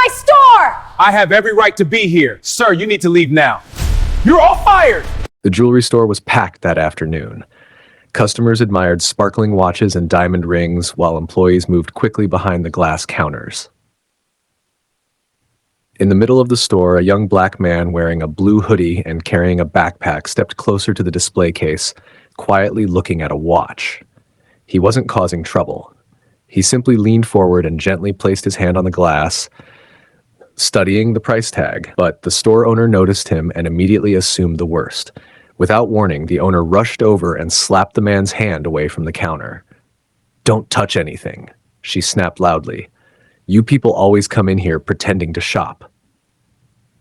my store! I have every right to be here. Sir, you need to leave now. You're all fired! The jewelry store was packed that afternoon. Customers admired sparkling watches and diamond rings while employees moved quickly behind the glass counters. In the middle of the store, a young black man wearing a blue hoodie and carrying a backpack stepped closer to the display case, quietly looking at a watch. He wasn't causing trouble. He simply leaned forward and gently placed his hand on the glass, studying the price tag. But the store owner noticed him and immediately assumed the worst. Without warning, the owner rushed over and slapped the man's hand away from the counter. "Don't touch anything," she snapped loudly. "You people always come in here pretending to shop."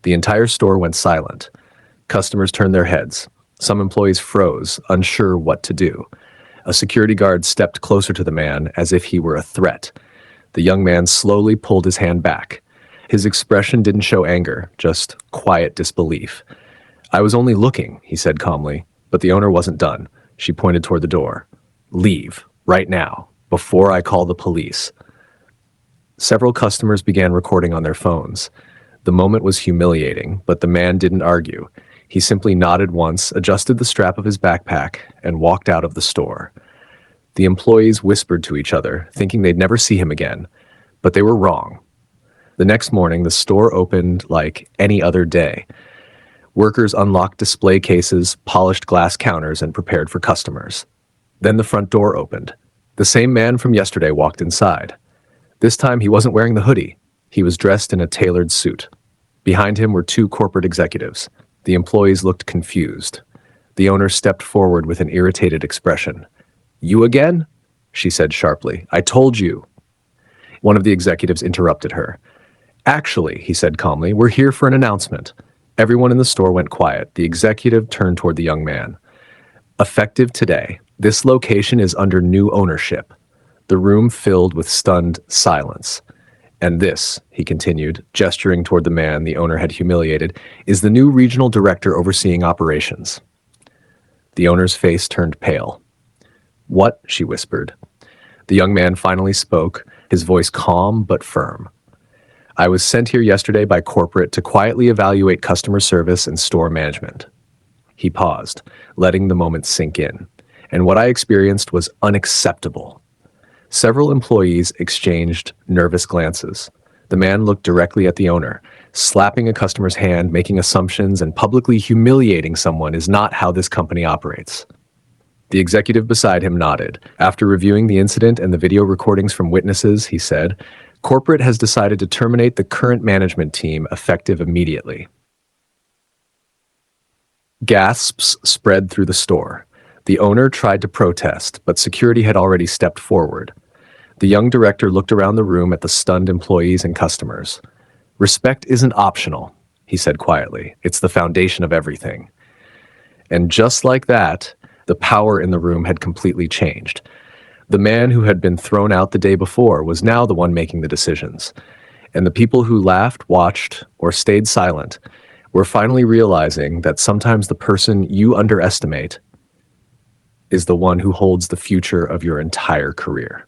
The entire store went silent. Customers turned their heads. Some employees froze, unsure what to do. A security guard stepped closer to the man as if he were a threat. The young man slowly pulled his hand back. His expression didn't show anger, just quiet disbelief. "I was only looking," he said calmly, but the owner wasn't done. She pointed toward the door. "Leave, right now, before I call the police." Several customers began recording on their phones. The moment was humiliating, but the man didn't argue. He simply nodded once, adjusted the strap of his backpack, and walked out of the store. The employees whispered to each other, thinking they'd never see him again, but they were wrong. The next morning, the store opened like any other day. Workers unlocked display cases, polished glass counters, and prepared for customers. Then the front door opened. The same man from yesterday walked inside. This time, he wasn't wearing the hoodie. He was dressed in a tailored suit. Behind him were two corporate executives. The employees looked confused. The owner stepped forward with an irritated expression. "You again?" she said sharply. "I told you." One of the executives interrupted her. "Actually," he said calmly, "we're here for an announcement." Everyone in the store went quiet. The executive turned toward the young man. "Effective today, this location is under new ownership." The room filled with stunned silence. "And this," he continued, gesturing toward the man the owner had humiliated, "is the new regional director overseeing operations." The owner's face turned pale. "What?" she whispered. The young man finally spoke, his voice calm but firm. "I was sent here yesterday by corporate to quietly evaluate customer service and store management." He paused, letting the moment sink in. "And what I experienced was unacceptable." Several employees exchanged nervous glances. The man looked directly at the owner. Slapping a customer's hand, making assumptions, and publicly humiliating someone is not how this company operates. The executive beside him nodded. After reviewing the incident and the video recordings from witnesses, he said, "Corporate has decided to terminate the current management team effective immediately." Gasps spread through the store. The owner tried to protest, but security had already stepped forward. The young director looked around the room at the stunned employees and customers. "Respect isn't optional," he said quietly. "It's the foundation of everything." And just like that, the power in the room had completely changed. The man who had been thrown out the day before was now the one making the decisions. And the people who laughed, watched, or stayed silent were finally realizing that sometimes the person you underestimate is the one who holds the future of your entire career.